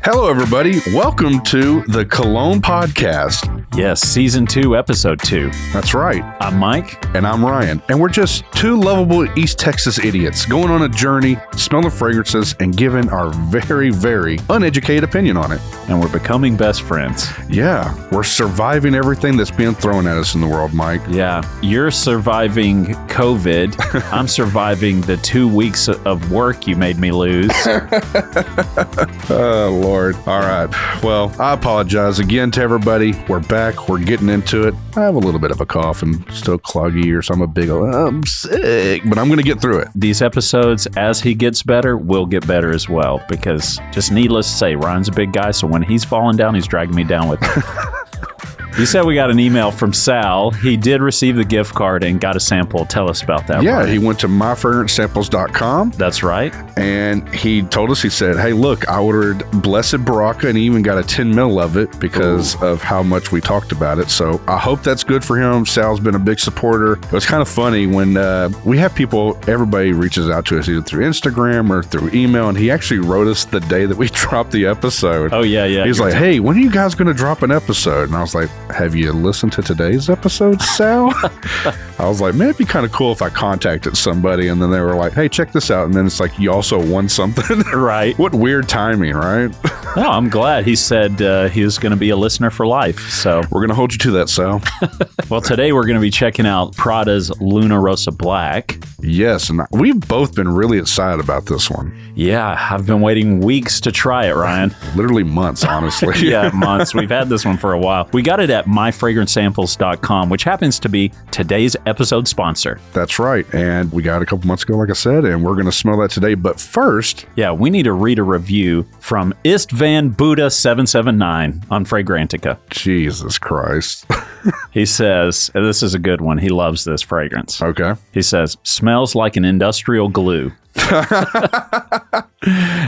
Hello, everybody. Welcome to the Cologne podcast. Yes, season 2, episode 2. That's right. I'm Mike. And I'm Ryan. And we're just two lovable East Texas idiots going on a journey, smelling fragrances, and giving our very, very uneducated opinion on it. And we're becoming best friends. Yeah, we're surviving everything that's being thrown at us in the world, Mike. Yeah, you're surviving COVID. I'm surviving the 2 weeks of work you made me lose. Oh, Lord. All right. Well, I apologize again to everybody. We're back. We're getting into it. I have a little bit of a cough and still cloggy or something big. I'm sick, but I'm going to get through it. These episodes, as he gets better, will get better as well, because just needless to say, Ryan's a big guy, so when he's falling down, he's dragging me down with him. You said we got an email from Sal. He did receive the gift card and got a sample. Tell us about that. Yeah, Ryan. he went to myfragrancesamples.com. That's right. And he told us, he said, hey, look, I ordered Blessed Baraka and he even got a 10 mil of it because of how much we talked about it. So I hope that's good for him. Sal's been a big supporter. It was kind of funny when we have people, everybody reaches out to us either through Instagram or through email. And he actually wrote us the day that we dropped the episode. Oh, yeah. He's like, hey, when are you guys going to drop an episode? And I was like, have you listened to today's episode, Sal? I was like, man, it'd be kind of cool if I contacted somebody and then they were like, hey, check this out. And then it's like, you also won something. Right. What weird timing, right? No, I'm glad. He said he was going to be a listener for life. So we're going to hold you to that, Sal. Well, today we're going to be checking out Prada's Luna Rossa Black. Yes, and we've both been really excited about this one. Yeah, I've been waiting weeks to try it, Ryan. Literally months, honestly. Yeah, months. We've had this one for a while. We got it at myfragrancesamples.com, which happens to be today's episode sponsor. That's right. And we got it a couple months ago, like I said, and we're going to smell that today. But first... Yeah, we need to read a review from Istvan Buddha 779 on Fragrantica. Jesus Christ. He says, and this is a good one. He loves this fragrance. Okay. He says, smells like an industrial glue.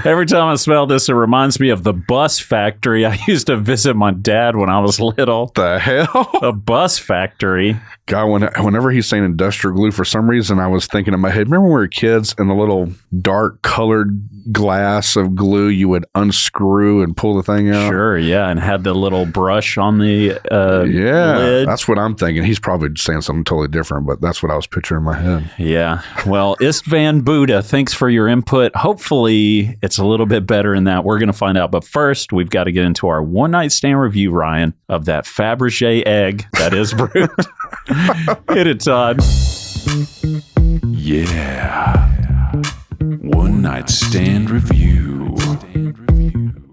Every time I smell this, it reminds me of the bus factory I used to visit my dad when I was little. The hell? A bus factory. God, whenever he's saying industrial glue, for some reason I was thinking in my head, remember when we were kids and the little dark colored glass of glue you would unscrew and pull the thing out? Sure, yeah, and had the little brush on the lid. That's what I'm thinking. He's probably saying something totally different, but that's what I was picturing in my head. Yeah. Well, Istvan Buddha, thanks for your input. Hopefully it's a little bit better in that. We're going to find out. But first, we've got to get into our one-night stand review, Ryan, of that Faberge egg that is Brut. Hit it, Todd. Yeah. One night stand review.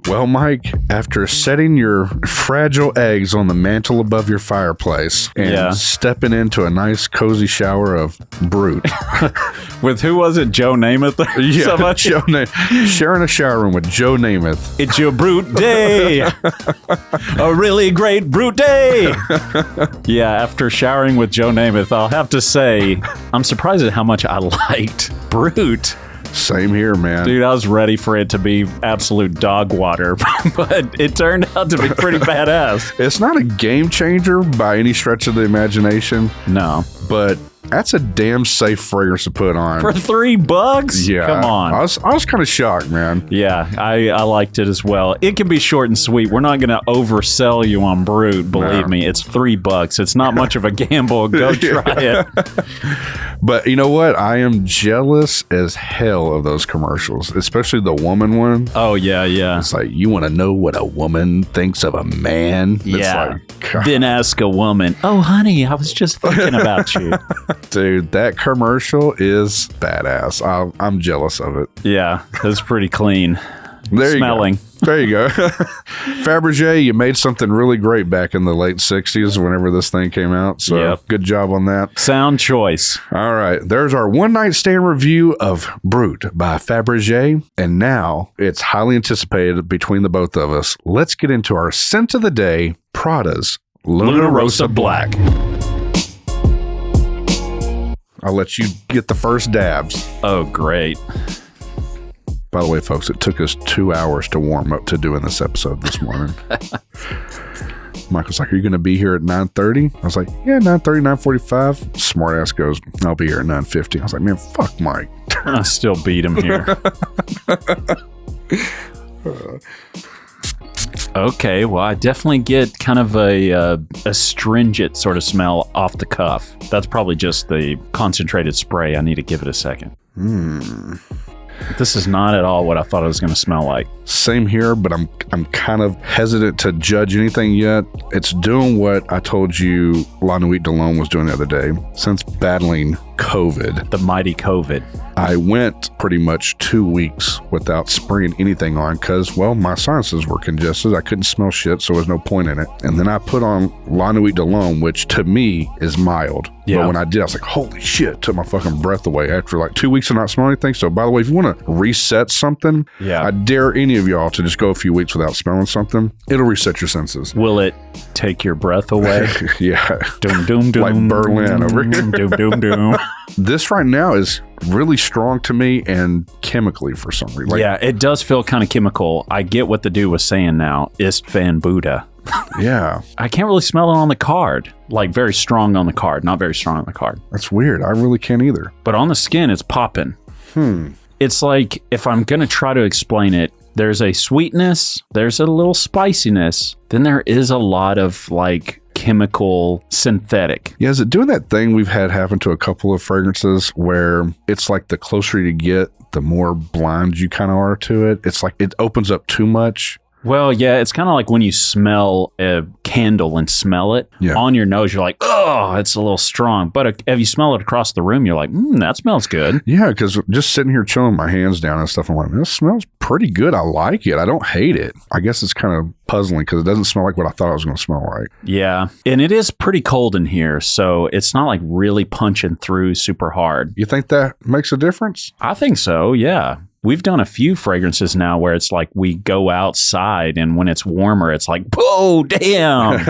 Well, Mike, after setting your fragile eggs on the mantle above your fireplace and stepping into a nice cozy shower of Brut. With who was it? Joe Namath? Yeah, Joe Namath. Sharing a shower room with Joe Namath. It's your Brut day. A really great Brut day. Yeah, after showering with Joe Namath, I'll have to say, I'm surprised at how much I liked Brut. Same here, man. Dude, I was ready for it to be absolute dog water, but it turned out to be pretty badass. It's not a game changer by any stretch of the imagination. No. But that's a damn safe fragrance to put on. For $3? Yeah. Come on. I was kind of shocked, man. Yeah, I liked it as well. It can be short and sweet. We're not going to oversell you on Brut, believe me. It's $3. It's not much of a gamble. Go try it. But you know what? I am jealous as hell of those commercials, especially the woman one. Oh, yeah. It's like, you want to know what a woman thinks of a man? Yeah. It's like, then ask a woman, oh, honey, I was just thinking about you. Dude, that commercial is badass. I'm jealous of it. Yeah, it's pretty clean. There Smelling. You go. There you go. Faberge, you made something really great back in the late 60s whenever this thing came out. So Good job on that. Sound choice. All right. There's our one-night stand review of Brut by Faberge. And now it's highly anticipated between the both of us. Let's get into our scent of the day, Prada's Luna Rossa Black. I'll let you get the first dabs. Oh, great. By the way, folks, it took us 2 hours to warm up to doing this episode this morning. Michael's like, are you going to be here at 9:30? I was like, yeah, 9:30, 9:45. Smartass goes, I'll be here at 9:50. I was like, man, fuck Mike. I still beat him here. Okay, well, I definitely get kind of a astringent sort of smell off the cuff. That's probably just the concentrated spray. I need to give it a second. This is not at all what I thought it was going to smell like. Same here, but I'm kind of hesitant to judge anything yet. It's doing what I told you La Nuit de L'Homme was doing the other day. Since battling COVID, The mighty COVID. I went pretty much 2 weeks without spraying anything on because, well, my sinuses were congested. I couldn't smell shit, so there was no point in it. And then I put on La Nuit de L'Homme, which to me is mild. Yeah. But when I did, I was like, holy shit, took my fucking breath away after like 2 weeks of not smelling anything. So by the way, if you want to reset something, Yeah. I dare any of y'all to just go a few weeks without smelling something. It'll reset your senses. Will it take your breath away? Yeah. Doom, doom, doom. Like Berlin over here. Doom, doom, doom. This right now is really strong to me and chemically for some reason. Like, Yeah, it does feel kind of chemical. I get what the dude was saying now. Ist van Buddha. yeah, I can't really smell it on the card. Like very strong on the card, not very strong on the card. that's weird. I really can't either. But on the skin, it's popping. It's like, if I'm going to try to explain it, there's a sweetness, there's a little spiciness, then there is a lot of like chemical synthetic. Yeah, is it doing that thing we've had happen to a couple of fragrances where it's like the closer you get, the more blind you kind of are to it? It's like it opens up too much. Well, yeah, it's kind of like when you smell a candle and smell it Yeah. on your nose, you're like, oh, it's a little strong. But if you smell it across the room, you're like, that smells good. Yeah, because just sitting here chilling my hands down and stuff, I'm like, this smells pretty good. I like it. I don't hate it. I guess it's kind of puzzling because it doesn't smell like what I thought it was going to smell like. Yeah. And it is pretty cold in here, so it's not like really punching through super hard. You think that makes a difference? I think so, yeah. We've done a few fragrances now where it's like we go outside and when it's warmer, it's like, whoa, damn.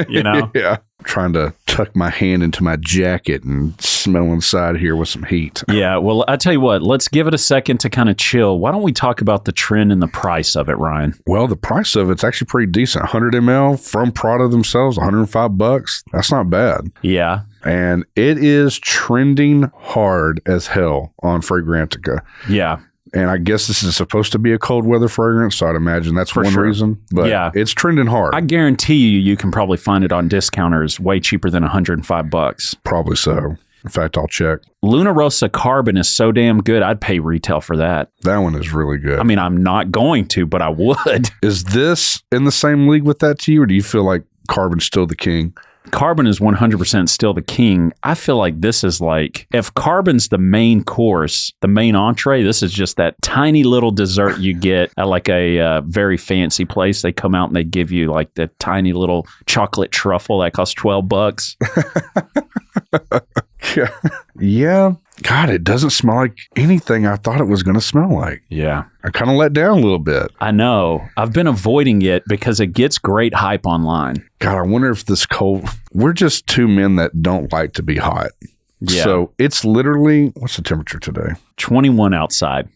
You know? Yeah. Trying to tuck my hand into my jacket and smell inside here with some heat. Yeah, well, I tell you what, let's give it a second to kind of chill. Why don't we talk about the trend and the price of it, Ryan? Well, the price of it's actually pretty decent. 100 ml from Prada themselves, $105. That's not bad. Yeah. And it is trending hard as hell on Fragrantica. Yeah. And I guess this is supposed to be a cold weather fragrance, so I'd imagine that's For one sure. reason. But Yeah. it's trending hard. I guarantee you can probably find it on discounters way cheaper than $105. Probably so. In fact, I'll check. Luna Rossa Carbon is so damn good, I'd pay retail for that. That one is really good. I mean, I'm not going to, but I would. Is this in the same league with that to you, or do you feel like Carbon's still the king? Carbon is 100% still the king. I feel like this is like, if Carbon's the main course, the main entree, this is just that tiny little dessert you get at like a very fancy place. They come out and they give you like the tiny little chocolate truffle that costs $12. Yeah. God, it doesn't smell like anything I thought it was going to smell like. Yeah. I kind of let down a little bit. I know. I've been avoiding it because it gets great hype online. God, I wonder if this cold... We're just two men that don't like to be hot. Yeah. So it's literally... What's the temperature today? 21 outside.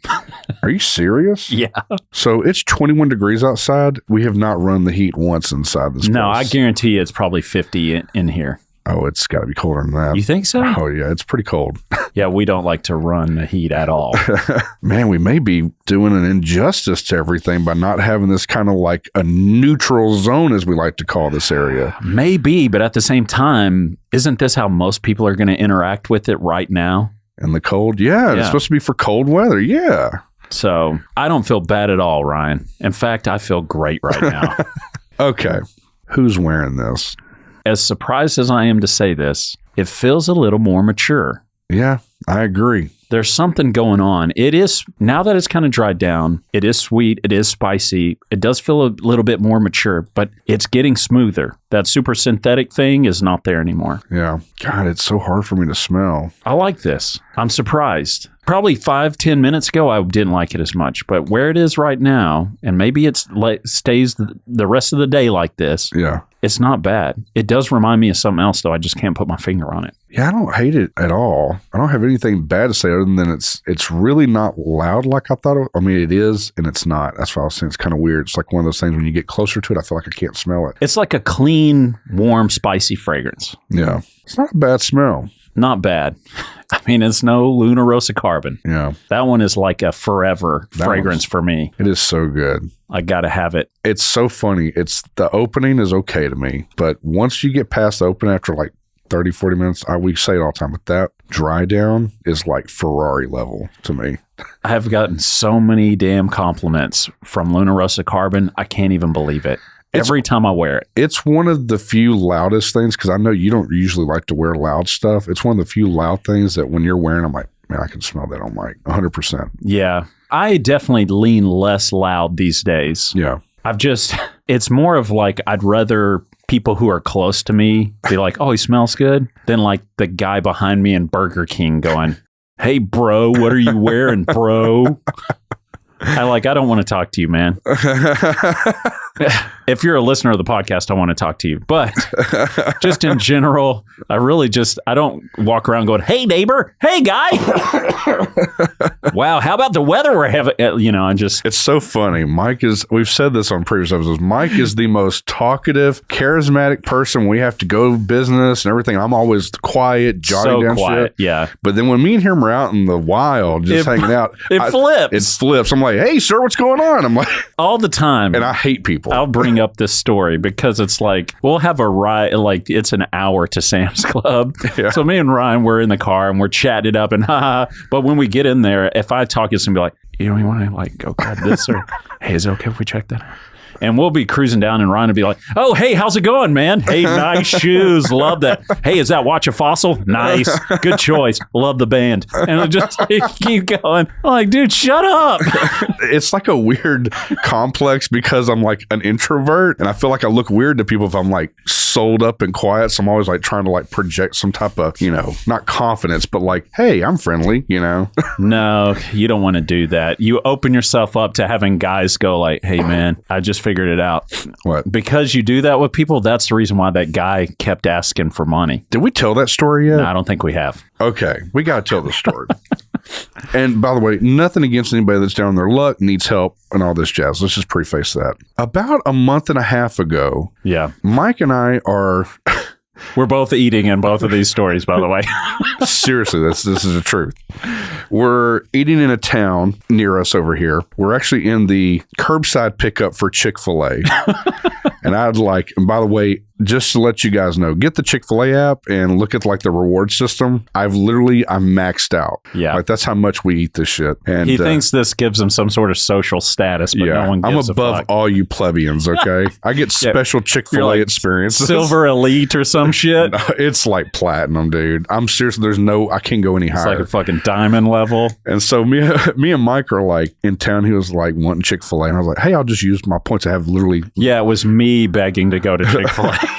Are you serious? Yeah. So it's 21 degrees outside. We have not run the heat once inside this No, I place. guarantee you it's probably 50 in here. Oh, it's got to be colder than that. You think so? Oh, yeah. It's pretty cold. Yeah, we don't like to run the heat at all. Man, we may be doing an injustice to everything by not having this kind of like a neutral zone, as we like to call this area. Maybe, but at the same time, isn't this how most people are going to interact with it right now? And the cold, yeah, it's supposed to be for cold weather. Yeah. So I don't feel bad at all, Ryan. In fact, I feel great right now. Okay. Who's wearing this? As surprised as I am to say this, it feels a little more mature. Yeah, I agree. There's something going on. It is, now that it's kind of dried down, it is sweet, it is spicy, it does feel a little bit more mature, but it's getting smoother. That super synthetic thing is not there anymore. Yeah. God, it's so hard for me to smell. I like this. I'm surprised. Probably 5-10 minutes ago, I didn't like it as much, but where it is right now, and maybe it stays the rest of the day like this, Yeah. it's not bad. It does remind me of something else, though. I just can't put my finger on it. Yeah, I don't hate it at all. I don't have anything bad to say other than it's really not loud like I thought it. I mean, it is and it's not. That's why I was saying it's kind of weird. It's like one of those things when you get closer to it, I feel like I can't smell it. It's like a clean, warm, spicy fragrance. Yeah. It's not a bad smell. not bad. I mean, it's no Luna Rossa Carbon. Yeah. That one is like a forever fragrance for me. It is so good. I got to have it. It's so funny. The opening is okay to me, but once you get past the open after like 30, 40 minutes, we say it all the time, but that dry down is like Ferrari level to me. I have gotten so many damn compliments from Luna Rossa Carbon. I can't even believe it. Every time I wear it. It's one of the few loudest things, because I know you don't usually like to wear loud stuff. It's one of the few loud things that when you're wearing, I'm like, man, I can smell that on mic 100%. Yeah. I definitely lean less loud these days. Yeah. It's more of like, I'd rather people who are close to me be like, oh, he smells good, than like the guy behind me in Burger King going, hey, bro, what are you wearing, bro? I don't want to talk to you, man. If you're a listener of the podcast, I want to talk to you. But just in general, I don't walk around going, hey, neighbor, hey, guy. Wow, how about the weather we're having? It's so funny. We've said this on previous episodes, Mike is the most talkative, charismatic person. We have to go business and everything. I'm always quiet, jotting down shit. Yeah. But then when me and him are out in the wild, just hanging out, it flips. It flips. I'm like, hey, sir, what's going on? I'm like, all the time. And I hate people. I'll bring up this story because it's like, we'll have a ride, like it's an hour to Sam's Club. Yeah. So me and Ryan, we're in the car and we're chatting it up and but when we get in there, if I talk, it's gonna be like, you want to like go grab this or hey, is it okay if we check that out? And we'll be cruising down and Ryan will be like, oh, hey, how's it going, man? Hey, nice shoes. Love that. Hey, is that Watch a Fossil? Nice. Good choice. Love the band. And it'll just keep going. I'm like, dude, shut up. It's like a weird complex because I'm like an introvert and I feel like I look weird to people if I'm like sold up and quiet. So I'm always like trying to like project some type of, not confidence, but like, hey, I'm friendly, No, you don't want to do that. You open yourself up to having guys go like, hey, man, I just figured it out. What? Because you do that with people, that's the reason why that guy kept asking for money. Did we tell that story yet? No, I don't think we have. Okay, we got to tell the story. And by the way, nothing against anybody that's down on their luck, needs help, and all this jazz. Let's just preface that. About a month and a half ago, yeah, Mike and I are... We're both eating in both of these stories, by the way. Seriously, this is the truth. We're eating in a town near us over here. We're actually in the curbside pickup for Chick-fil-A. And and by the way, just to let you guys know, get the Chick-fil-A app and look at like the reward system. I'm maxed out. Yeah. Like that's how much we eat this shit. And he thinks this gives him some sort of social status, but no one gives I'm above all you plebeians, okay? I get special Chick-fil-A like experiences. Silver elite or some shit. No, it's like platinum, dude. I'm serious. I can't go any higher. It's like a fucking diamond level. And so me and Mike are like in town. He was like wanting Chick-fil-A. And I was like, hey, I'll just use my points. I have literally... Yeah, it was me begging to go to Chick-fil-A.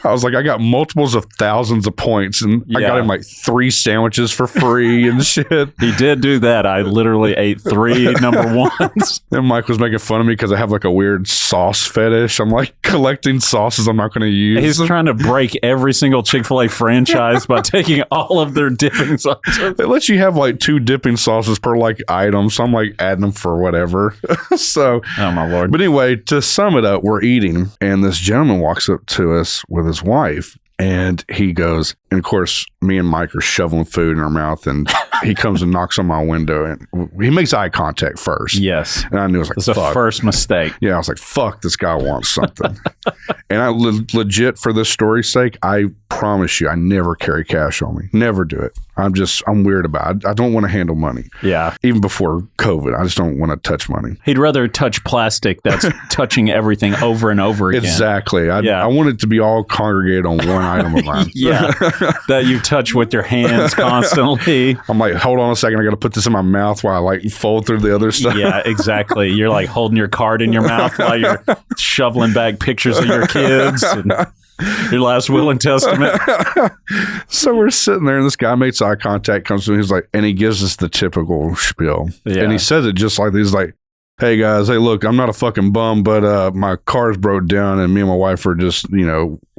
I was like, I got multiples of thousands of points and I got him like 3 sandwiches for free and shit. He did do that. I literally ate 3 number ones. And Mike was making fun of me because I have like a weird sauce fetish. I'm like collecting sauces I'm not going to use. He's trying to break every single Chick-fil-A franchise by taking all of their dipping sauces. It lets you have like 2 dipping sauces per like item. So I'm like adding them for whatever. So, oh my Lord. But anyway, to sum it up, we're eating and this gentleman walks up to us with his wife and he goes, and of course, me and Mike are shoveling food in our mouth and he comes and knocks on my window and he makes eye contact first. Yes. And I knew, I was like, it's fuck. a first mistake. Yeah. I was like, fuck, this guy wants something. And I legit, for this story's sake, I promise you, I never carry cash on me. Never do it. I'm weird about it. I don't want to handle money. Yeah. Even before COVID, I just don't want to touch money. He'd rather touch plastic that's touching everything over and over again. Exactly. I want it to be all congregated on one item of mine. Yeah. That you touch with your hands constantly. I'm like, hold on a second. I got to put this in my mouth while I like fold through the other stuff. Yeah, exactly. You're like holding your card in your mouth while you're shoveling back pictures of your kids and your last will and testament. So we're sitting there and this guy makes eye contact, comes to me, he's like, and he gives us the typical spiel. Yeah. And he says it just like this. He's like, hey guys, hey look, I'm not a fucking bum, but my car's broke down and me and my wife are just,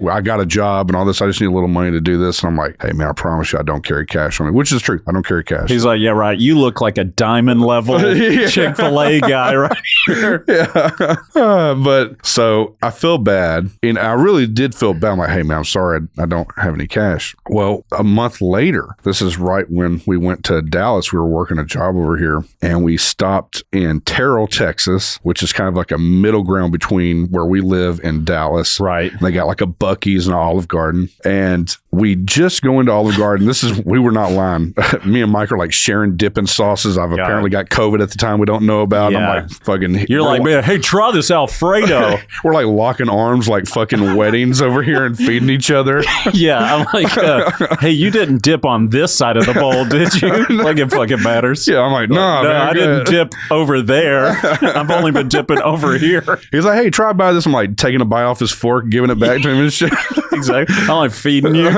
I got a job and all this. I just need a little money to do this. And I'm like, hey, man, I promise you I don't carry cash on me, which is true. I don't carry cash. He's like, yeah, right. You look like a diamond level Chick-fil-A guy right here. Yeah. But so I feel bad. And I really did feel bad. I'm like, hey, man, I'm sorry. I don't have any cash. Well, a month later, this is right when we went to Dallas. We were working a job over here and we stopped in Terrell, Texas, which is kind of like a middle ground between where we live and Dallas. Right. And they got like a Buc-ee's and an Olive Garden. And we just go into Olive Garden. We were not lying. Me and Mike are like sharing dipping sauces. I've apparently got COVID at the time we don't know about. Yeah. I'm like fucking. You're like, man, hey, try this Alfredo. We're like locking arms like fucking weddings over here and feeding each other. Yeah. I'm like, hey, you didn't dip on this side of the bowl, did you? Like it fucking matters. Yeah. I'm like, no, man, I didn't dip over there. I've only been dipping over here. He's like, hey, try buy this. I'm like taking a bite off his fork, giving it back to him and shit. Exactly. I'm like feeding you.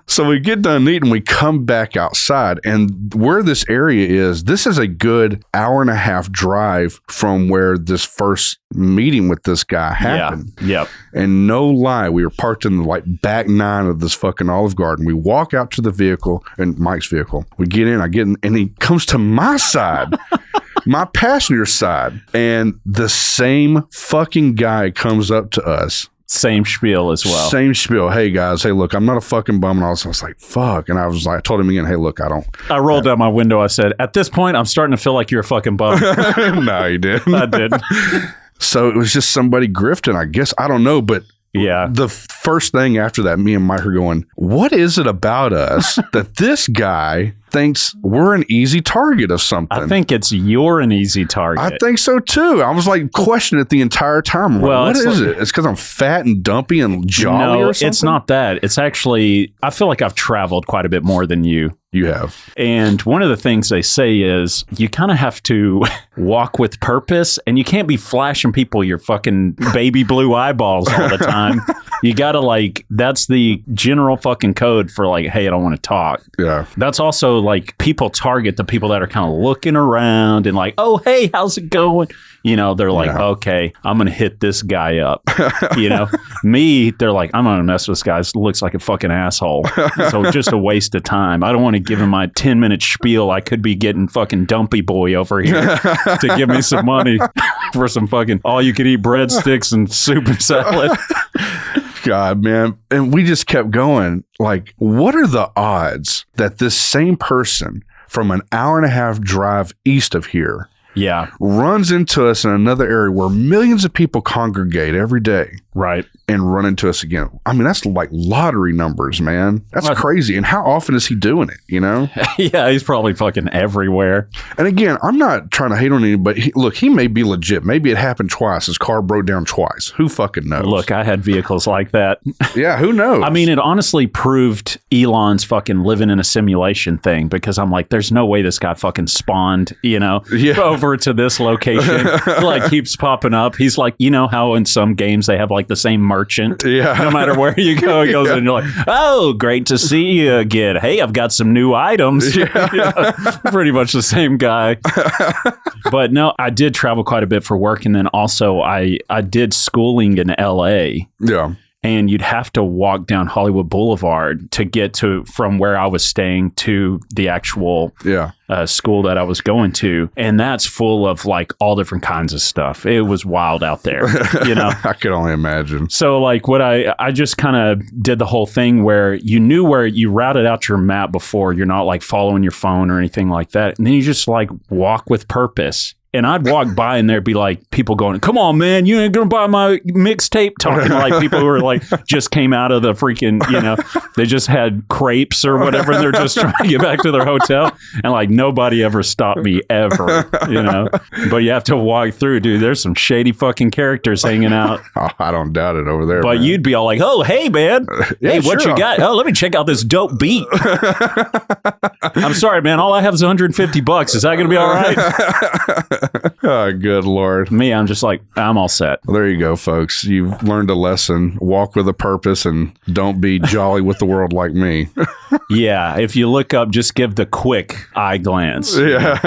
So we get done eating, we come back outside, and where this area is, this is a good hour and a half drive from where this first meeting with this guy happened. Yeah. Yep. And no lie, we were parked in the like back nine of this fucking Olive Garden. We walk out to the vehicle, and Mike's vehicle. We get in, I get in, and he comes to my side. My passenger side, and the same fucking guy comes up to us. Same spiel as well. Same spiel. Hey guys, hey look, I'm not a fucking bum. And I was like, fuck. And I was like, I told him again, hey look, I rolled down my window. I said, at this point, I'm starting to feel like you're a fucking bum. No, you didn't. I didn't. So it was just somebody grifting, I guess. I don't know, but yeah. The first thing after that, me and Mike are going, what is it about us that this guy thinks we're an easy target of something? I think it's you're an easy target. I think so too. I was like questioning it the entire time. Well, what is it? It's because I'm fat and dumpy and jolly or something? It's not that. It's actually, I feel like I've traveled quite a bit more than you. You have. And one of the things they say is you kind of have to walk with purpose, and you can't be flashing people your fucking baby blue eyeballs all the time. You got to like, that's the general fucking code for like, hey, I don't want to talk. Yeah. That's also like people target the people that are kind of looking around and like, oh, hey, how's it going? You know, they're like, okay, I'm going to hit this guy up. You know, me, they're like, I'm going to mess with this guy. This looks like a fucking asshole. So just a waste of time. I don't want to give him my 10-minute spiel. I could be getting fucking Dumpy Boy over here to give me some money for some fucking all-you-can-eat breadsticks and soup and salad. God, man. And we just kept going. Like, what are the odds that this same person from an hour and a half drive east of here runs into us in another area where millions of people congregate every day? Right. And run into us again. I mean, that's like lottery numbers, man. That's crazy. And how often is he doing it, you know? Yeah, he's probably fucking everywhere. And again, I'm not trying to hate on anybody. Look, he may be legit. Maybe it happened twice. His car broke down twice. Who fucking knows? Look, I had vehicles like that. Yeah, who knows? I mean, it honestly proved Elon's fucking living in a simulation thing, because I'm like, there's no way this guy fucking spawned, you know, over to this location. Like keeps popping up. He's like, you know how in some games they have like the same merchant. Yeah. No matter where you go, he goes and you're like, oh, great to see you again. Hey, I've got some new items. Yeah. You know, pretty much the same guy. But no, I did travel quite a bit for work. And then also I did schooling in LA. Yeah. And you'd have to walk down Hollywood Boulevard to get to from where I was staying to the actual school that I was going to. And that's full of like all different kinds of stuff. It was wild out there, you know? I could only imagine. So like what I just kind of did the whole thing where you knew where you routed out your map before. You're not like following your phone or anything like that. And then you just like walk with purpose. And I'd walk by and there'd be like people going, come on, man, you ain't going to buy my mixtape, talking to like people who are like just came out of the freaking, you know, they just had crepes or whatever. And they're just trying to get back to their hotel. And like nobody ever stopped me ever, you know, but you have to walk through, dude. There's some shady fucking characters hanging out. Oh, I don't doubt it over there. But man, you'd be all like, oh, hey, man. Hey, what you got? Oh, let me check out this dope beat. I'm sorry, man. All I have is $150. Is that going to be all right? Oh, good Lord. Me, I'm just like, I'm all set. Well, there you go, folks. You've learned a lesson. Walk with a purpose and don't be jolly with the world like me. Yeah, if you look up, just give the quick eye glance. Yeah.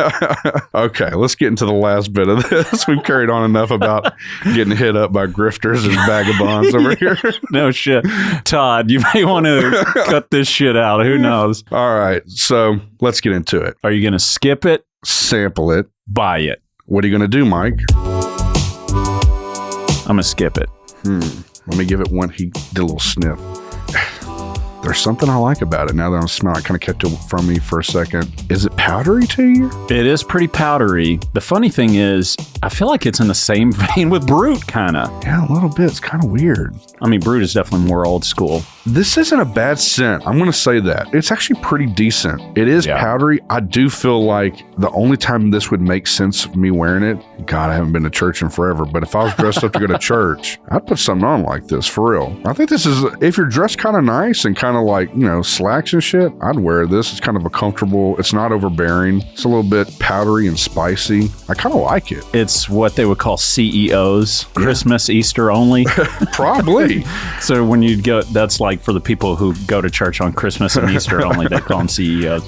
Okay, let's get into the last bit of this. We've carried on enough about getting hit up by grifters and vagabonds over here. No shit. Todd, you may want to cut this shit out. Who knows? All right, so let's get into it. Are you going to skip it? Sample it. Buy it. What are you going to do, Mike? I'm going to skip it. Let me give it one. He did a little sniff. There's something I like about it now that I'm smelling. It kind of kept it from me for a second. Is it powdery to you? It is pretty powdery. The funny thing is, I feel like it's in the same vein with Brut, kind of. Yeah, a little bit. It's kind of weird. I mean, Brut is definitely more old school. This isn't a bad scent. I'm going to say that. It's actually pretty decent. It is powdery. I do feel like the only time this would make sense of me wearing it, God, I haven't been to church in forever, but if I was dressed up to go to church, I'd put something on like this, for real. I think this is, if you're dressed kind of nice and kind of like, you know, slacks and shit, I'd wear this. It's kind of a comfortable, it's not overbearing. It's a little bit powdery and spicy. I kind of like it. It's what they would call CEOs, Christmas, Easter only. Probably. So when you go, that's like for the people who go to church on Christmas and Easter only, they call them CEOs.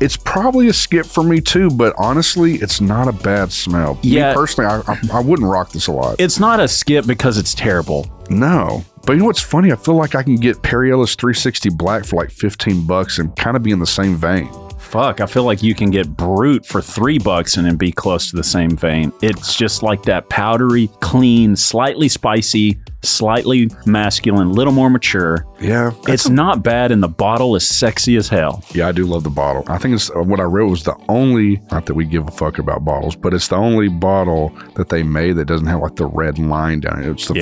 It's probably a skip for me too, but honestly, it's not a bad smell. Yeah. Me personally, I wouldn't rock this a lot. It's not a skip because it's terrible. No. But you know what's funny? I feel like I can get Perry Ellis 360 Black for like $15 and kind of be in the same vein. Fuck, I feel like you can get Brut for $3 and it'd be close to the same vein. It's just like that powdery, clean, slightly spicy, slightly masculine, little more mature. Yeah. It's not bad, and the bottle is sexy as hell. Yeah, I do love the bottle. I think it's what I read was the only, not that we give a fuck about bottles, but it's the only bottle that they made that doesn't have like the red line down it. It's the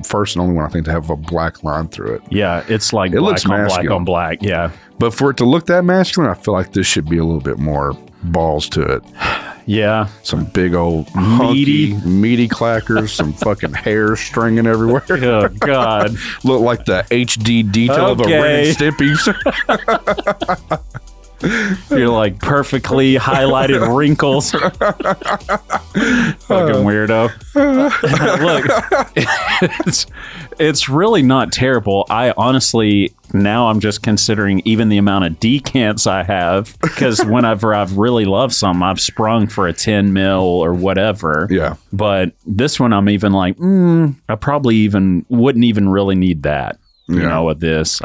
first and only one I think to have a black line through it. Yeah, it's like it looks black on black. Yeah. But for it to look that masculine, I feel like this should be a little bit more balls to it. Yeah. Some big old meaty clackers, some fucking hair stringing everywhere. Oh, God. Look like the HD detail of a Ren and Stimpy. You're like perfectly highlighted wrinkles. Fucking weirdo. Look, it's really not terrible. I honestly, now I'm just considering even the amount of decants I have, because whenever I've really loved something, I've sprung for a 10 mil or whatever. Yeah. But this one, I'm even like, I probably even wouldn't even really need that. You know, with this,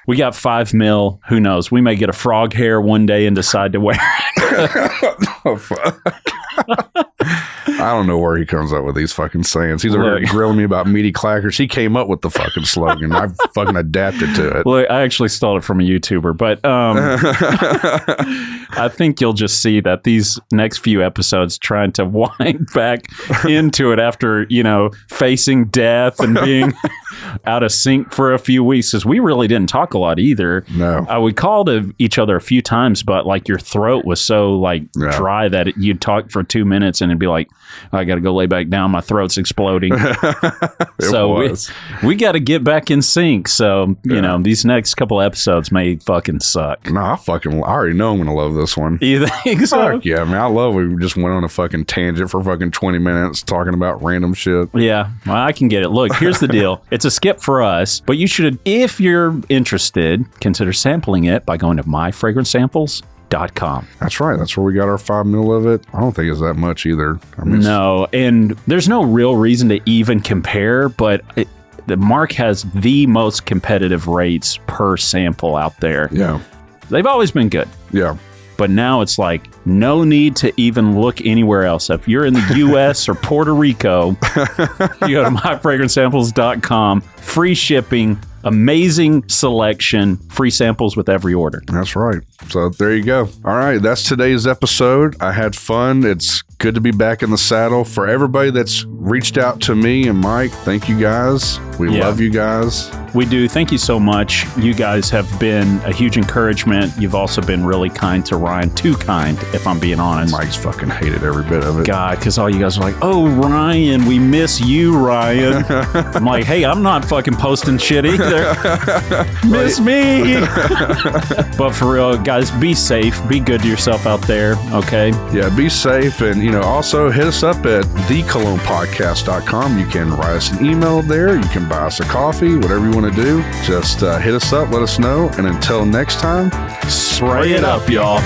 we got 5 mil. Who knows? We may get a frog hair one day and decide to wear it. Oh, fuck. I don't know where he comes up with these fucking sayings. He's over here grilling me about meaty clackers. He came up with the fucking slogan. I fucking adapted to it. Well, I actually stole it from a YouTuber, but I think you'll just see that these next few episodes trying to wind back into it after, you know, facing death and being out of sync for a few weeks, because we really didn't talk a lot either. No. We called each other a few times, but like your throat was so like dry that you'd talk for 2 minutes and it'd be like, I got to go lay back down. My throat's exploding. So we got to get back in sync. So, you know, these next couple episodes may fucking suck. No, I already know I'm going to love this one. You think so? Fuck yeah, man. I love we just went on a fucking tangent for fucking 20 minutes talking about random shit. Yeah, well, I can get it. Look, here's the deal. It's a skip for us, but you should, if you're interested, consider sampling it by going to myfragrancesamples.com. That's right. That's where we got our 5 mil of it. I don't think it's that much either. I mean, no, and there's no real reason to even compare, but the Mark has the most competitive rates per sample out there. Yeah. They've always been good. Yeah. But now it's like no need to even look anywhere else. If you're in the U.S. or Puerto Rico, you go to myfragrancesamples.com. Free shipping, amazing selection, free samples with every order. That's right. So there you go. All right, that's today's episode. I had fun. It's Good to be back in the saddle. For everybody that's reached out to me and Mike, thank you guys. We love you guys. We do. Thank you so much. You guys have been a huge encouragement. You've also been really kind to Ryan. Too kind, if I'm being honest. Mike's fucking hated every bit of it. God, because all you guys are like, oh, Ryan, we miss you, Ryan. I'm like, hey, I'm not fucking posting shit either. Miss me. But for real, guys, be safe. Be good to yourself out there, okay? Yeah, be safe. And, also hit us up at thecolonepodcast.com. You can write us an email there. You can buy us a coffee, whatever you want to do. Just hit us up, let us know. And until next time, spray it up, y'all.